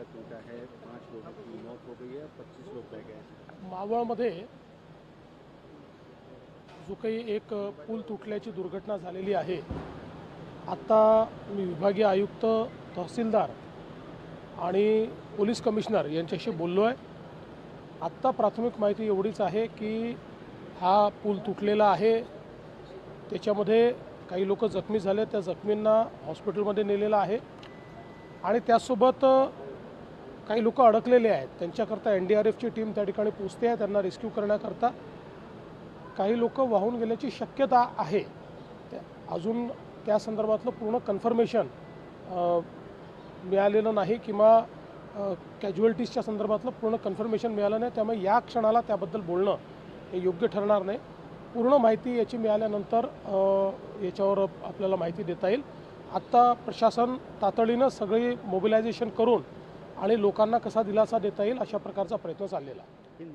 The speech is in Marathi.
का टूटा है, 5 लोगों की मौत हो गई है, 25 लोग रह गए हैं। मावळमध्ये जो काही एक पूल तुटल्याची दुर्घटना झालेली आहे, आत्ता मी विभागीय आयुक्त, तहसीलदार आणि पोलीस कमिशनर यांच्याशी बोललो आहे। आत्ता प्राथमिक माहिती एवढीच आहे की हा पूल तुटलेला आहे, त्याच्यामध्ये काही लोक जखमी झाले, त्या जखमींना हॉस्पिटलमध्ये नेलेलं आहे आणि त्यासोबत काही लोक अडकलेले आहेत, त्यांच्याकरता NDRFची टीम त्या ठिकाणी पोहोचते आहे, त्यांना रेस्क्यू करण्याकरता। काही लोक वाहून गेल्याची शक्यता आहे, अजून त्या संदर्भातलं पूर्ण कन्फर्मेशन मिळालेलं नाही किंवा कॅज्युअल्टीजच्या संदर्भातलं पूर्ण कन्फर्मेशन मिळालं नाही, त्यामुळे या क्षणाला त्याबद्दल बोलणं हे योग्य ठरणार नाही। पूर्ण माहिती याची मिळाल्यानंतर याच्यावर आपल्याला माहिती देता येईल। आत्ता प्रशासन तातडीनं सगळी मोबिलायझेशन करून आणि लोकांना कसा दिलासा देता येईल अशा प्रकारचा प्रयत्न चाललेला आहे।